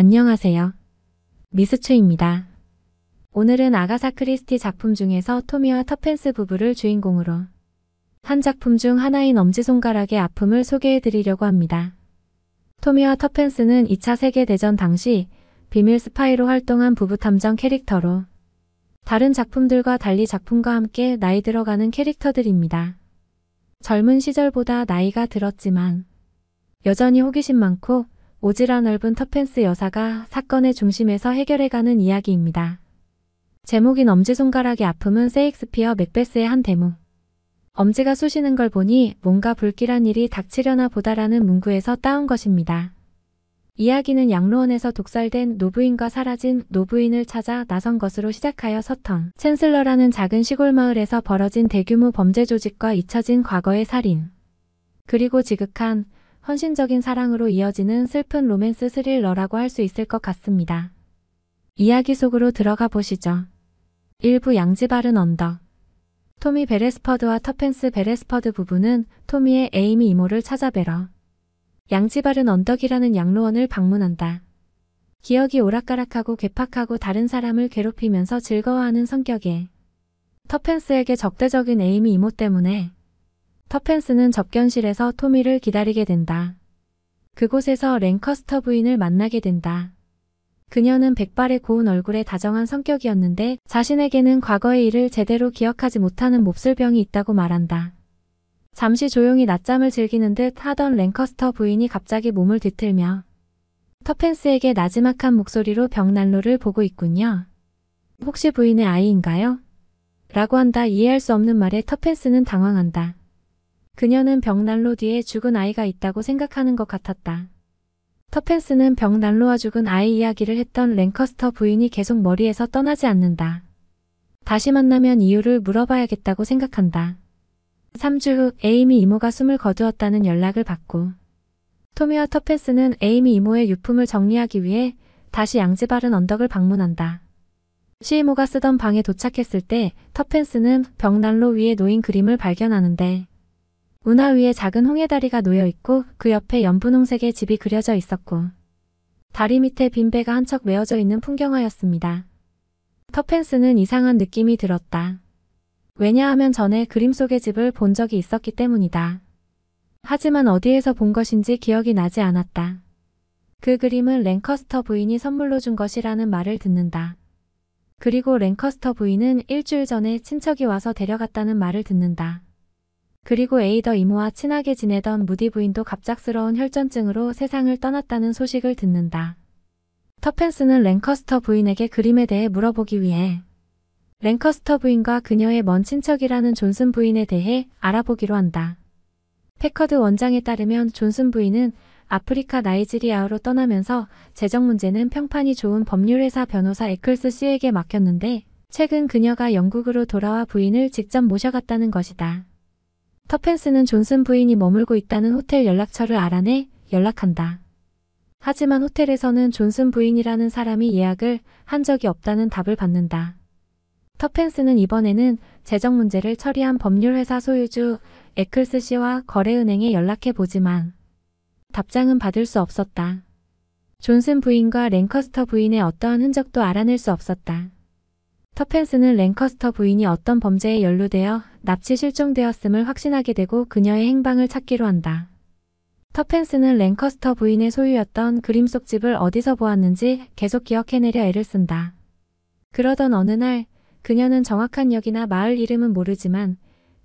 안녕하세요. 미스추입니다. 오늘은 아가사 크리스티 작품 중에서 토미와 터펜스 부부를 주인공으로 한 작품 중 하나인 엄지손가락의 아픔을 소개해드리려고 합니다. 토미와 터펜스는 2차 세계대전 당시 비밀 스파이로 활동한 부부탐정 캐릭터로 다른 작품들과 달리 작품과 함께 나이 들어가는 캐릭터들입니다. 젊은 시절보다 나이가 들었지만 여전히 호기심 많고 오지랖 넓은 터펜스 여사가 사건의 중심에서 해결해가는 이야기입니다. 제목인 엄지손가락의 아픔은 세익스피어 맥베스의 한 대목. 엄지가 쑤시는 걸 보니 뭔가 불길한 일이 닥치려나 보다라는 문구에서 따온 것입니다. 이야기는 양로원에서 독살된 노부인과 사라진 노부인을 찾아 나선 것으로 시작하여 서턴 챈슬러라는 작은 시골 마을에서 벌어진 대규모 범죄 조직과 잊혀진 과거의 살인, 그리고 지극한 헌신적인 사랑으로 이어지는 슬픈 로맨스 스릴러라고 할 수 있을 것 같습니다. 이야기 속으로 들어가 보시죠. 1부 양지 바른 언덕. 토미 베레스퍼드와 터펜스 베레스퍼드 부부는 토미의 에이미 이모를 찾아뵈러 양지 바른 언덕이라는 양로원을 방문한다. 기억이 오락가락하고 괴팍하고 다른 사람을 괴롭히면서 즐거워하는 성격에 터펜스에게 적대적인 에이미 이모 때문에 터펜스는 접견실에서 토미를 기다리게 된다. 그곳에서 랭커스터 부인을 만나게 된다. 그녀는 백발의 고운 얼굴에 다정한 성격이었는데 자신에게는 과거의 일을 제대로 기억하지 못하는 몹쓸병이 있다고 말한다. 잠시 조용히 낮잠을 즐기는 듯 하던 랭커스터 부인이 갑자기 몸을 뒤틀며 터펜스에게 나지막한 목소리로 벽난로를 보고 있군요. 혹시 부인의 아이인가요? 라고 한다. 이해할 수 없는 말에 터펜스는 당황한다. 그녀는 벽난로 뒤에 죽은 아이가 있다고 생각하는 것 같았다. 터펜스는 벽난로와 죽은 아이 이야기를 했던 랭커스터 부인이 계속 머리에서 떠나지 않는다. 다시 만나면 이유를 물어봐야겠다고 생각한다. 3주 후 에이미 이모가 숨을 거두었다는 연락을 받고 토미와 터펜스는 에이미 이모의 유품을 정리하기 위해 다시 양지 바른 언덕을 방문한다. 시이모가 쓰던 방에 도착했을 때 터펜스는 벽난로 위에 놓인 그림을 발견하는데 운하 위에 작은 홍해다리가 놓여있고 그 옆에 연분홍색의 집이 그려져 있었고 다리 밑에 빈 배가 한 척 메어져 있는 풍경화였습니다. 터펜스는 이상한 느낌이 들었다. 왜냐하면 전에 그림 속의 집을 본 적이 있었기 때문이다. 하지만 어디에서 본 것인지 기억이 나지 않았다. 그 그림은 랭커스터 부인이 선물로 준 것이라는 말을 듣는다. 그리고 랭커스터 부인은 일주일 전에 친척이 와서 데려갔다는 말을 듣는다. 그리고 에이더 이모와 친하게 지내던 무디 부인도 갑작스러운 혈전증으로 세상을 떠났다는 소식을 듣는다. 터펜스는 랭커스터 부인에게 그림에 대해 물어보기 위해 랭커스터 부인과 그녀의 먼 친척이라는 존슨 부인에 대해 알아보기로 한다. 패커드 원장에 따르면 존슨 부인은 아프리카 나이지리아로 떠나면서 재정 문제는 평판이 좋은 법률회사 변호사 에클스 씨에게 맡겼는데 최근 그녀가 영국으로 돌아와 부인을 직접 모셔갔다는 것이다. 터펜스는 존슨 부인이 머물고 있다는 호텔 연락처를 알아내 연락한다. 하지만 호텔에서는 존슨 부인이라는 사람이 예약을 한 적이 없다는 답을 받는다. 터펜스는 이번에는 재정 문제를 처리한 법률회사 소유주 에클스 씨와 거래은행에 연락해보지만 답장은 받을 수 없었다. 존슨 부인과 랭커스터 부인의 어떠한 흔적도 알아낼 수 없었다. 터펜스는 랭커스터 부인이 어떤 범죄에 연루되어 납치 실종되었음을 확신하게 되고 그녀의 행방을 찾기로 한다. 터펜스는 랭커스터 부인의 소유였던 그림 속 집을 어디서 보았는지 계속 기억해내려 애를 쓴다. 그러던 어느 날 그녀는 정확한 역이나 마을 이름은 모르지만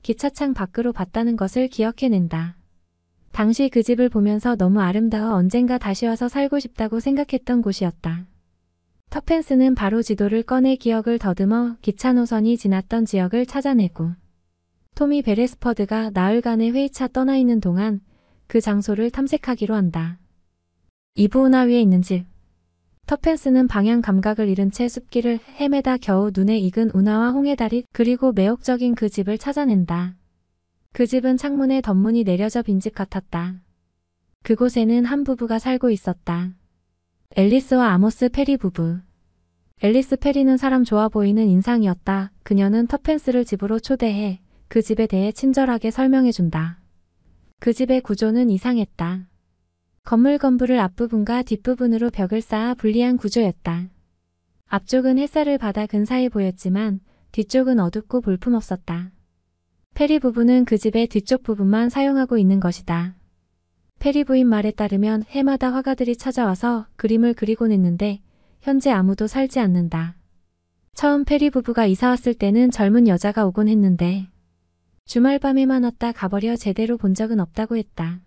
기차창 밖으로 봤다는 것을 기억해낸다. 당시 그 집을 보면서 너무 아름다워 언젠가 다시 와서 살고 싶다고 생각했던 곳이었다. 터펜스는 바로 지도를 꺼내 기억을 더듬어 기차 노선이 지났던 지역을 찾아내고 토미 베레스퍼드가 나흘간의 회의차 떠나 있는 동안 그 장소를 탐색하기로 한다. 이브 운하 위에 있는 집. 터펜스는 방향 감각을 잃은 채 숲길을 헤매다 겨우 눈에 익은 운하와 홍해다리 그리고 매혹적인 그 집을 찾아낸다. 그 집은 창문에 덧문이 내려져 빈 집 같았다. 그곳에는 한 부부가 살고 있었다. 앨리스와 아모스 페리 부부. 앨리스 페리는 사람 좋아 보이는 인상이었다. 그녀는 터펜스를 집으로 초대해 그 집에 대해 친절하게 설명해준다. 그 집의 구조는 이상했다. 건물 건물을 앞부분과 뒷부분으로 벽을 쌓아 분리한 구조였다. 앞쪽은 햇살을 받아 근사해 보였지만 뒤쪽은 어둡고 볼품없었다. 페리 부부는 그 집의 뒤쪽 부분만 사용하고 있는 것이다. 페리 부인 말에 따르면 해마다 화가들이 찾아와서 그림을 그리곤 했는데 현재 아무도 살지 않는다. 처음 페리 부부가 이사 왔을 때는 젊은 여자가 오곤 했는데 주말 밤에만 왔다 가버려 제대로 본 적은 없다고 했다.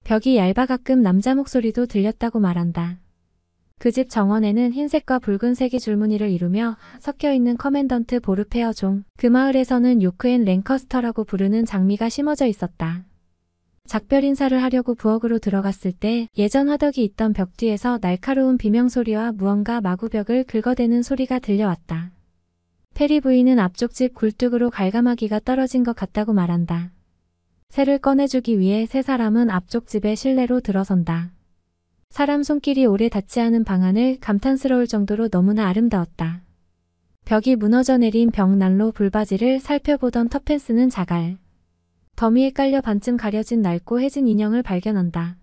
벽이 얇아 가끔 남자 목소리도 들렸다고 말한다. 그 집 정원에는 흰색과 붉은색이 줄무늬를 이루며 섞여있는 커맨던트 보르페어 종, 그 마을에서는 요크 앤 랭커스터라고 부르는 장미가 심어져 있었다. 작별 인사를 하려고 부엌으로 들어갔을 때 예전 화덕이 있던 벽 뒤에서 날카로운 비명소리와 무언가 마구 벽을 긁어대는 소리가 들려왔다. 페리 부인은 앞쪽 집 굴뚝으로 갈가마귀가 떨어진 것 같다고 말한다. 새를 꺼내주기 위해 세 사람은 앞쪽 집의 실내로 들어선다. 사람 손길이 오래 닿지 않은 방안을 감탄스러울 정도로 너무나 아름다웠다. 벽이 무너져 내린 벽난로 불바지를 살펴보던 터펜스는 자갈 더미에 깔려 반쯤 가려진 낡고 해진 인형을 발견한다.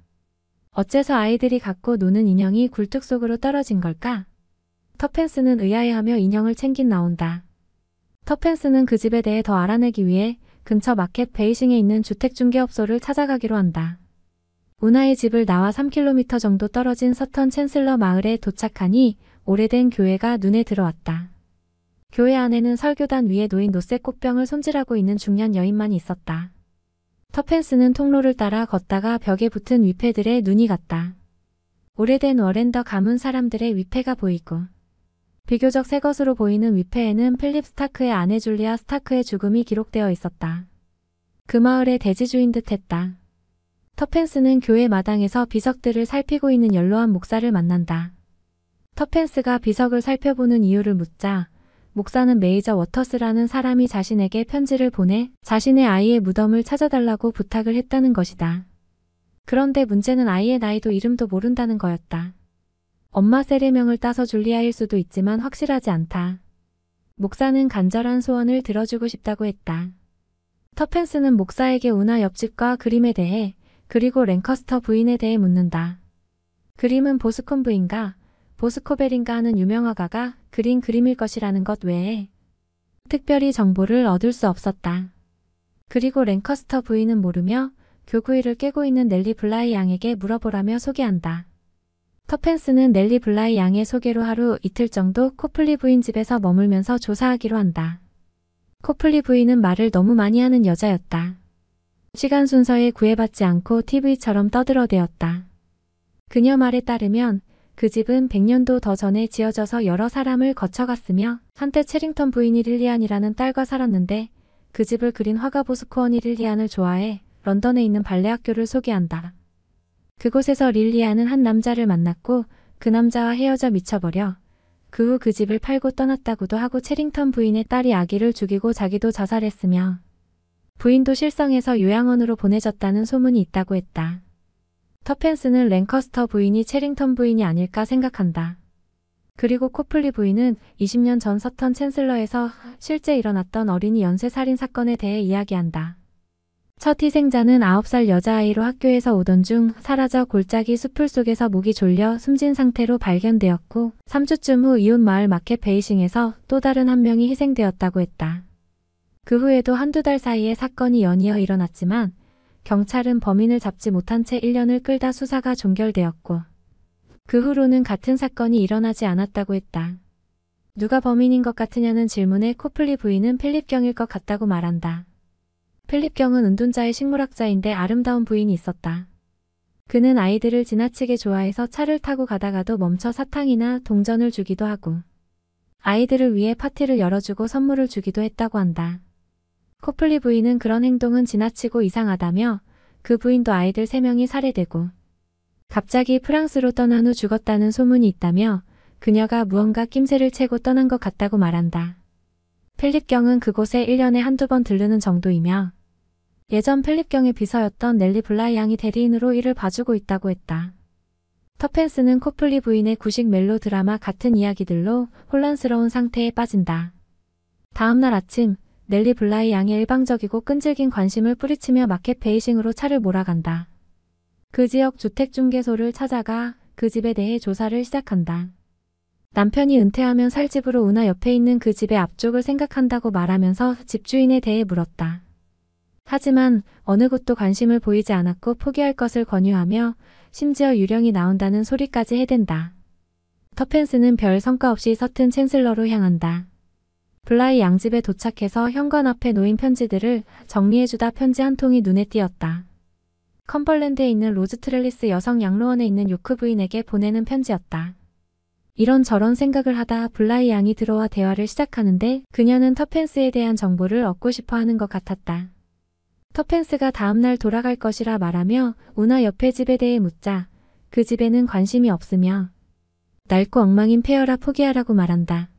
어째서 아이들이 갖고 노는 인형이 굴뚝 속으로 떨어진 걸까? 터펜스는 의아해하며 인형을 챙긴 나온다. 터펜스는 그 집에 대해 더 알아내기 위해 근처 마켓 베이싱에 있는 주택중개업소를 찾아가기로 한다. 우나의 집을 나와 3km 정도 떨어진 서턴 챈슬러 마을에 도착하니 오래된 교회가 눈에 들어왔다. 교회 안에는 설교단 위에 놓인 노쇠 꽃병을 손질하고 있는 중년 여인만 있었다. 터펜스는 통로를 따라 걷다가 벽에 붙은 위패들의 눈이 갔다. 오래된 워렌더 가문 사람들의 위패가 보이고 비교적 새 것으로 보이는 위패에는 필립 스타크의 아내 줄리아 스타크의 죽음이 기록되어 있었다. 그 마을의 대지주인 듯했다. 터펜스는 교회 마당에서 비석들을 살피고 있는 연로한 목사를 만난다. 터펜스가 비석을 살펴보는 이유를 묻자 목사는 메이저 워터스라는 사람이 자신에게 편지를 보내 자신의 아이의 무덤을 찾아달라고 부탁을 했다는 것이다. 그런데 문제는 아이의 나이도 이름도 모른다는 거였다. 엄마 셀의 명을 따서 줄리아일 수도 있지만 확실하지 않다. 목사는 간절한 소원을 들어주고 싶다고 했다. 터펜스는 목사에게 우나 옆집과 그림에 대해 그리고 랭커스터 부인에 대해 묻는다. 그림은 보스콘 부인가 보스코벨인가 하는 유명 화가가 그린 그림일 것이라는 것 외에 특별히 정보를 얻을 수 없었다. 그리고 랭커스터 부인은 모르며 교구이를 깨고 있는 넬리 블라이 양에게 물어보라며 소개한다. 터펜스는 넬리 블라이 양의 소개로 하루 이틀 정도 코플리 부인 집에서 머물면서 조사하기로 한다. 코플리 부인은 말을 너무 많이 하는 여자였다. 시간 순서에 구애받지 않고 TV처럼 떠들어대었다. 그녀 말에 따르면 그 집은 100년도 더 전에 지어져서 여러 사람을 거쳐갔으며 한때 체링턴 부인이 릴리안이라는 딸과 살았는데 그 집을 그린 화가 보스코언이 릴리안을 좋아해 런던에 있는 발레 학교를 소개한다. 그곳에서 릴리안은 한 남자를 만났고 그 남자와 헤어져 미쳐버려 그 후 그 집을 팔고 떠났다고도 하고 체링턴 부인의 딸이 아기를 죽이고 자기도 자살했으며 부인도 실성해서 요양원으로 보내졌다는 소문이 있다고 했다. 터펜스는 랭커스터 부인이 체링턴 부인이 아닐까 생각한다. 그리고 코플리 부인은 20년 전 서턴 챈슬러에서 실제 일어났던 어린이 연쇄살인 사건에 대해 이야기한다. 첫 희생자는 9살 여자아이로 학교에서 오던 중 사라져 골짜기 숲풀 속에서 목이 졸려 숨진 상태로 발견되었고 3주쯤 후 이웃 마을 마켓 베이싱에서 또 다른 한 명이 희생되었다고 했다. 그 후에도 한두 달 사이에 사건이 연이어 일어났지만 경찰은 범인을 잡지 못한 채 1년을 끌다 수사가 종결되었고 그 후로는 같은 사건이 일어나지 않았다고 했다. 누가 범인인 것 같으냐는 질문에 코플리 부인은 필립 경일 것 같다고 말한다. 필립 경은 은둔자의 식물학자인데 아름다운 부인이 있었다. 그는 아이들을 지나치게 좋아해서 차를 타고 가다가도 멈춰 사탕이나 동전을 주기도 하고 아이들을 위해 파티를 열어주고 선물을 주기도 했다고 한다. 코플리 부인은 그런 행동은 지나치고 이상하다며 그 부인도 아이들 3명이 살해되고 갑자기 프랑스로 떠난 후 죽었다는 소문이 있다며 그녀가 무언가 낌새를 채고 떠난 것 같다고 말한다. 필립 경은 그곳에 1년에 한두 번 들르는 정도이며 예전 필립 경의 비서였던 넬리 블라이 양이 대리인으로 일을 봐주고 있다고 했다. 터펜스는 코플리 부인의 구식 멜로 드라마 같은 이야기들로 혼란스러운 상태에 빠진다. 다음날 아침 넬리 블라이 양의 일방적이고 끈질긴 관심을 뿌리치며 마켓 베이싱으로 차를 몰아간다. 그 지역 주택중개소를 찾아가 그 집에 대해 조사를 시작한다. 남편이 은퇴하면 살 집으로 운하 옆에 있는 그 집의 앞쪽을 생각한다고 말하면서 집주인에 대해 물었다. 하지만 어느 곳도 관심을 보이지 않았고 포기할 것을 권유하며 심지어 유령이 나온다는 소리까지 해댄다. 터펜스는 별 성과 없이 서툰 챈슬러로 향한다. 블라이 양집에 도착해서 현관 앞에 놓인 편지들을 정리해주다 편지 한 통이 눈에 띄었다. 컴벌랜드에 있는 로즈 트렐리스 여성 양로원에 있는 요크 부인에게 보내는 편지였다. 이런저런 생각을 하다 블라이 양이 들어와 대화를 시작하는데 그녀는 터펜스에 대한 정보를 얻고 싶어 하는 것 같았다. 터펜스가 다음날 돌아갈 것이라 말하며 운하 옆의 집에 대해 묻자 그 집에는 관심이 없으며 낡고 엉망인 폐허라 포기하라고 말한다.